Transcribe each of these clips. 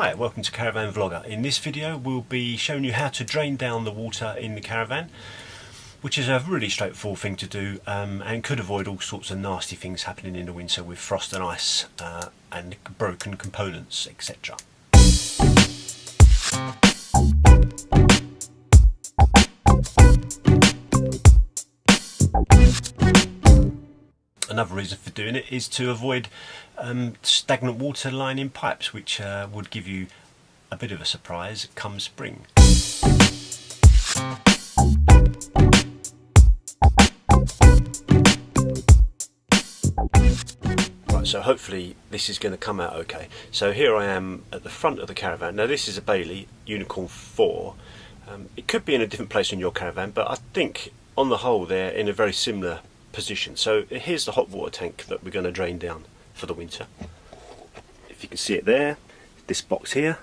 Hi, welcome to Caravan Vlogger. In this video we'll be showing you how to drain down the water in the caravan, which is a really straightforward thing to do and could avoid all sorts of nasty things happening in the winter with frost and ice and broken components, etc. Another reason for doing it is to avoid stagnant water lining pipes, which would give you a bit of a surprise come spring. Right, so hopefully this is going to come out okay. So here I am at the front of the caravan. Now this is a Bailey Unicorn 4. It could be in a different place in your caravan, but I think on the whole they're in a very similar position. So here's the hot water tank that we're going to drain down for the winter. If you can see it there, this box here.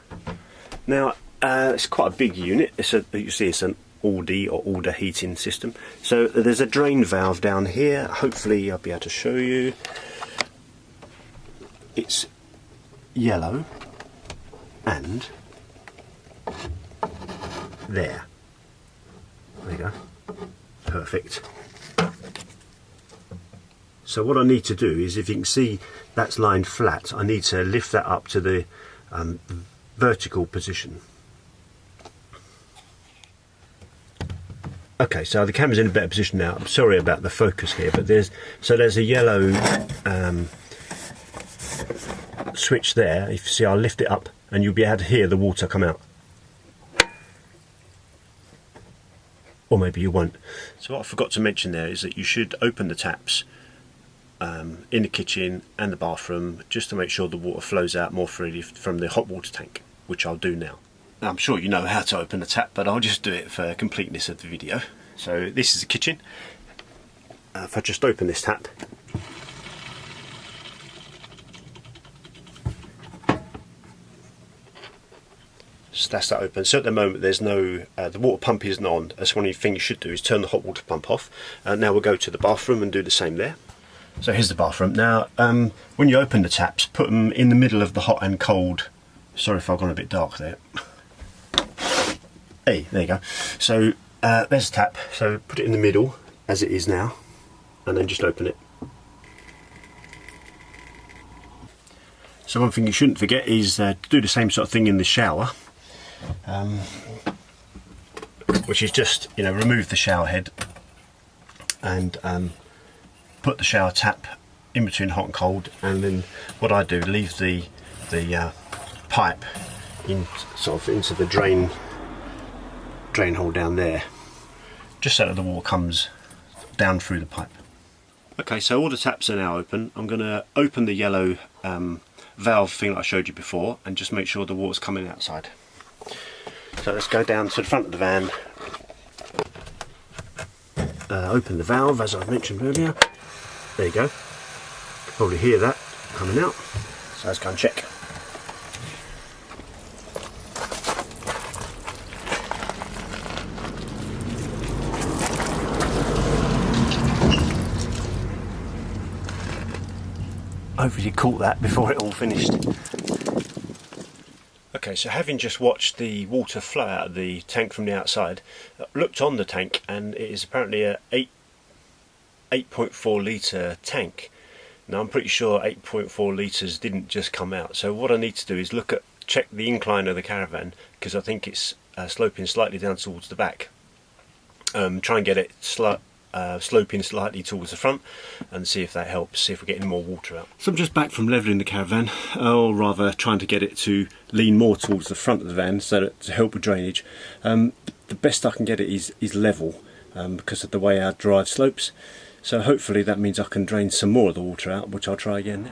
Now it's quite a big unit. You see it's an all-D or all-D heating system. So there's a drain valve down here. Hopefully I'll be able to show you. It's yellow and there. There you go. Perfect. So what I need to do is, if you can see that's lined flat, I need to lift that up to the vertical position. Okay, so the camera's in a better position now. I'm sorry about the focus here, but there's a yellow switch there. If you see, I'll lift it up and you'll be able to hear the water come out. Or maybe you won't. So what I forgot to mention there is that you should open the taps in the kitchen and the bathroom, just to make sure the water flows out more freely from the hot water tank, which I'll do now. I'm sure you know how to open the tap, but I'll just do it for completeness of the video. So this is the kitchen. If I just open this tap, so that's that open. So at the moment there's no, the water pump isn't on. That's one of the things you should do, is turn the hot water pump off. Now we'll go to the bathroom and do the same there. So here's the bathroom. Now when you open the taps, put them in the middle of the hot and cold. Sorry if I've gone a bit dark there. Hey, there you go. So there's the tap. So put it in the middle as it is now, and then just open it. So one thing you shouldn't forget is to do the same sort of thing in the shower, which is just, you know, remove the shower head and put the shower tap in between hot and cold, and then what I do, leave the pipe in sort of into the drain hole down there, just so that the water comes down through the pipe. Okay, so all the taps are now open. I'm going to open the yellow valve thing that I showed you before and just make sure the water's coming outside. So let's go down to the front of the van, open the valve as I mentioned earlier. There you go. You can probably hear that coming out. So let's go and check. Hopefully you caught that before it all finished. Okay, so having just watched the water flow out of the tank from the outside, looked on the tank, and it is apparently a 8.4 litre tank. Now I'm pretty sure 8.4 litres didn't just come out. So what I need to do is check the incline of the caravan, because I think it's sloping slightly down towards the back. Try and get it sloping slightly towards the front and see if that helps, see if we're getting more water out. So I'm just back from levelling the caravan, or rather trying to get it to lean more towards the front of the van so that to help with drainage. The best I can get it is level because of the way our drive slopes. So hopefully that means I can drain some more of the water out, which I'll try again.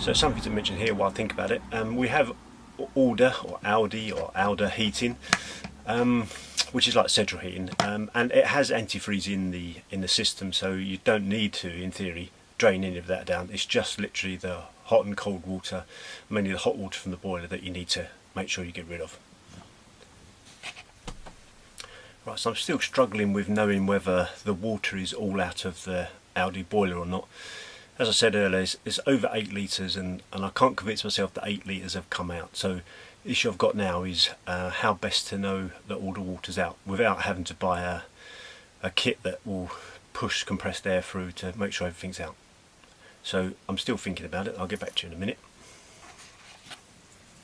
So something to mention here while I think about it, we have Alda heating, which is like central heating, and it has antifreeze in the system, so you don't need to, in theory, drain any of that down. It's just literally the hot and cold water, mainly the hot water from the boiler, that you need to make sure you get rid of. Right, so I'm still struggling with knowing whether the water is all out of the Audi boiler or not. As I said earlier, it's over 8 litres, and I can't convince myself that 8 litres have come out. So issue I've got now is how best to know that all the water's out without having to buy a kit that will push compressed air through to make sure everything's out. So I'm still thinking about it. I'll get back to you in a minute.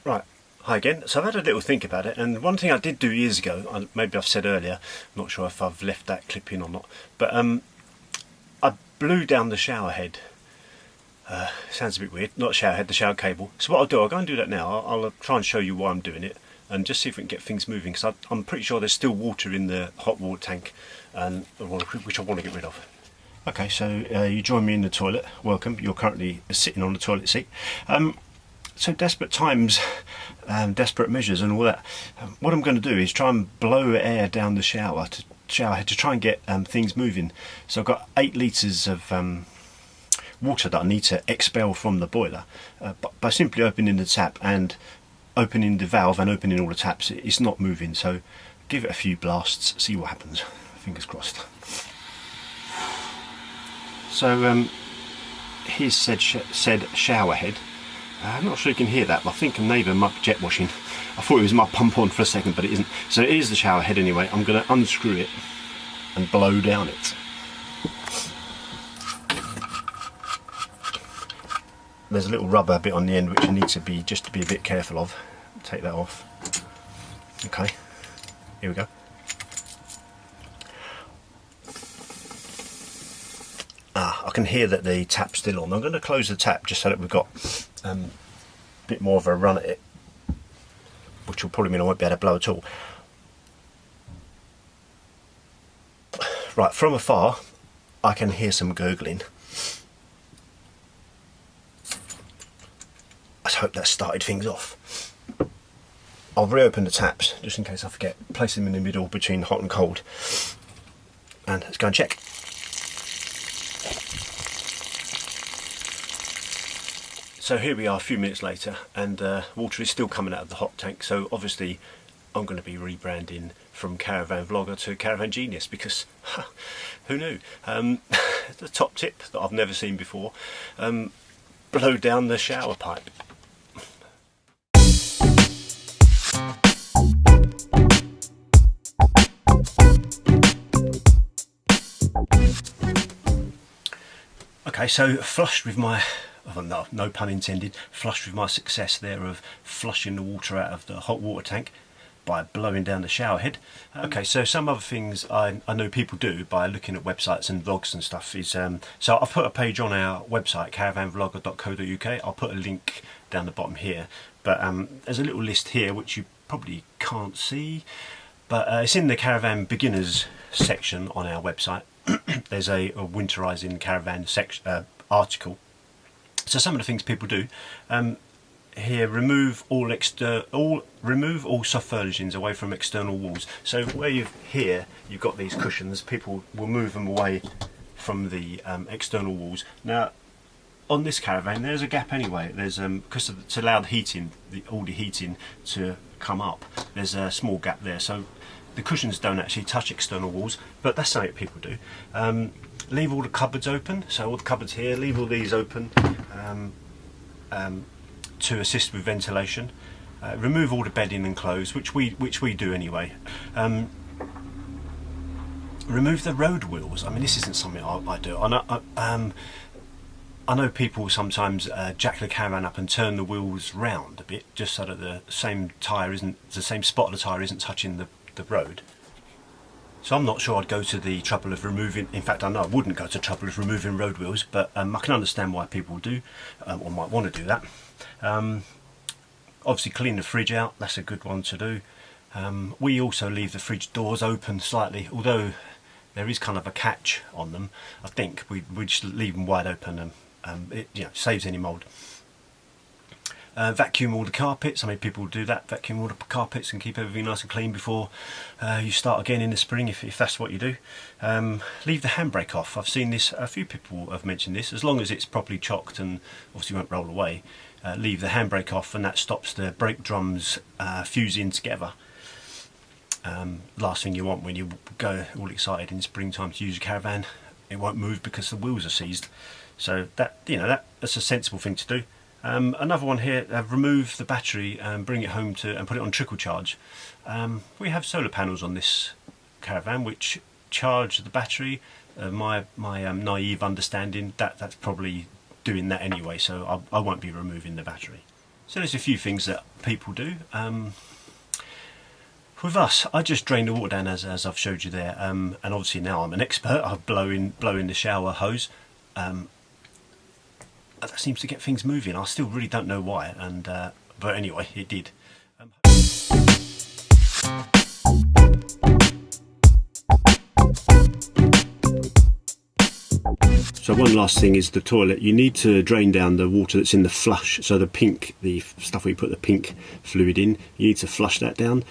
Right, hi again. So I've had a little think about it, and one thing I did do years ago, maybe I've said earlier, I'm not sure if I've left that clip in or not, but I blew down the shower head. Sounds a bit weird, not shower head, the shower cable. So what I'll do, I'll go and do that now. I'll try and show you why I'm doing it and just see if we can get things moving, because I'm pretty sure there's still water in the hot water tank, and which I want to get rid of. Okay, so you join me in the toilet. Welcome. You're currently sitting on the toilet seat. So desperate times, desperate measures and all that. What I'm going to do is try and blow air down the shower head to try and get things moving. So I've got 8 litres of water that I need to expel from the boiler. By simply opening the tap and opening the valve and opening all the taps, it's not moving. So give it a few blasts, see what happens. Fingers crossed. So here's said shower head. I'm not sure you can hear that, but I think a neighbour might be jet washing. I thought it was my pump on for a second, but it isn't. So it is the shower head anyway. I'm going to unscrew it and blow down it. There's a little rubber bit on the end which I need to be a bit careful of. Take that off. Okay, here we go. I can hear that the tap's still on. I'm going to close the tap just so that we've got a bit more of a run at it, which will probably mean I won't be able to blow at all. Right, from afar I can hear some gurgling. Let's hope that started things off. I'll reopen the taps just in case I forget. Place them in the middle between hot and cold, and let's go and check. So here we are a few minutes later, and water is still coming out of the hot tank. So obviously I'm going to be rebranding from Caravan Vlogger to Caravan Genius, because who knew? The top tip that I've never seen before, blow down the shower pipe. Okay, so flushed with my, no pun intended, flushed with my success there of flushing the water out of the hot water tank by blowing down the shower head. Okay, so some other things I know people do by looking at websites and vlogs and stuff is, so I've put a page on our website, caravanvlogger.co.uk. I'll put a link down the bottom here, but there's a little list here which you probably can't see, but it's in the Caravan Beginners section on our website. There's a Winterise in Caravan section, article. So some of the things people do here: remove all soft furnishings away from external walls. So where you've got these cushions, people will move them away from the external walls. Now on this caravan there's a gap anyway. There's because to allow the heating, all the heating to come up, there's a small gap there. So the cushions don't actually touch external walls, but that's something people do. Leave all the cupboards open, so all the cupboards here, leave all these open to assist with ventilation. Remove all the bedding and clothes, which we do anyway. Remove the road wheels. I mean, this isn't something I do. I know people sometimes jack the caravan up and turn the wheels round a bit, just so that the same spot of the tyre isn't touching the road. So I'm not sure I'd go to the trouble of removing, in fact I know I wouldn't go to the trouble of removing road wheels, but I can understand why people do, or might want to do that. Obviously clean the fridge out, that's a good one to do. We also leave the fridge doors open slightly, although there is kind of a catch on them. I think we just leave them wide open, and it saves any mould. Vacuum all the carpets. I mean, people do that, vacuum all the carpets and keep everything nice and clean before you start again in the spring, if that's what you do. Leave the handbrake off. I've seen this, a few people have mentioned this, as long as it's properly chocked and obviously won't roll away. Leave the handbrake off, and that stops the brake drums fusing together. Last thing you want when you go all excited in springtime to use a caravan, it won't move because the wheels are seized. So that's a sensible thing to do. Another one here, remove the battery and bring it home and put it on trickle charge. We have solar panels on this Caravan which charge the battery. My naive understanding that's probably doing that anyway, so I won't be removing the battery. So there's a few things that people do. With us, I just drain the water down as I've showed you there, and obviously now I'm an expert. I blow in the shower hose. That seems to get things moving. I still really don't know why, and but anyway, it did. So one last thing is the toilet. You need to drain down the water that's in the flush, so the stuff where you put the pink fluid in, you need to flush that down.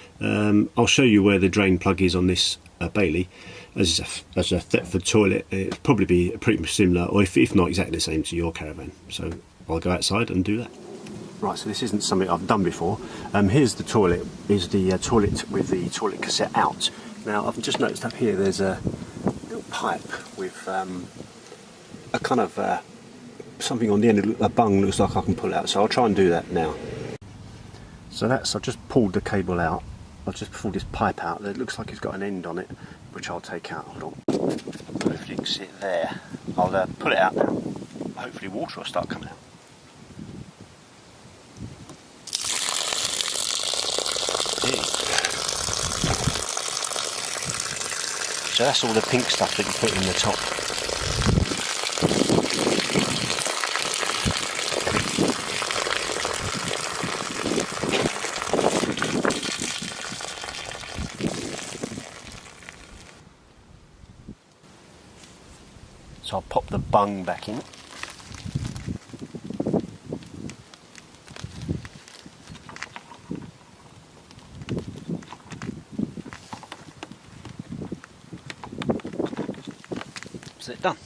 I'll show you where the drain plug is on this Bailey. As a Thetford toilet, it'll probably be pretty similar, or if not exactly the same to your Caravan. So I'll go outside and do that. Right, so this isn't something I've done before. Here's the toilet. Is the toilet with the toilet cassette out. Now I've just noticed up here there's a little pipe with a kind of something on the end of a bung. Looks like I can pull out, so I'll try and do that now. So I've just pulled the cable out. I've just pulled this pipe out. It looks like it's got an end on it, which I'll take out. Hold on. Hopefully you can see it there. I'll pull it out now. Hopefully water will start coming out. So that's all the pink stuff that you put in the top. So I'll pop the bung back in. That's it done.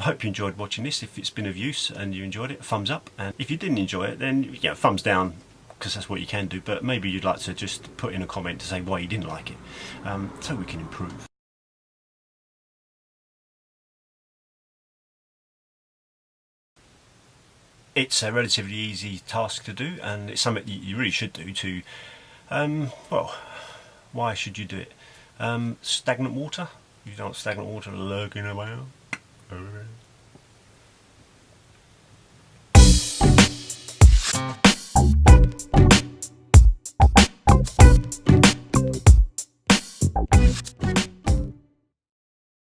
Hope you enjoyed watching this. If it's been of use and you enjoyed it, a thumbs up, and if you didn't enjoy it, then thumbs down, because that's what you can do, but maybe you'd like to just put in a comment to say why you didn't like it, so we can improve. It's a relatively easy task to do, and it's something you really should do to, well, why should you do it? Stagnant water? You don't want stagnant water lurking around.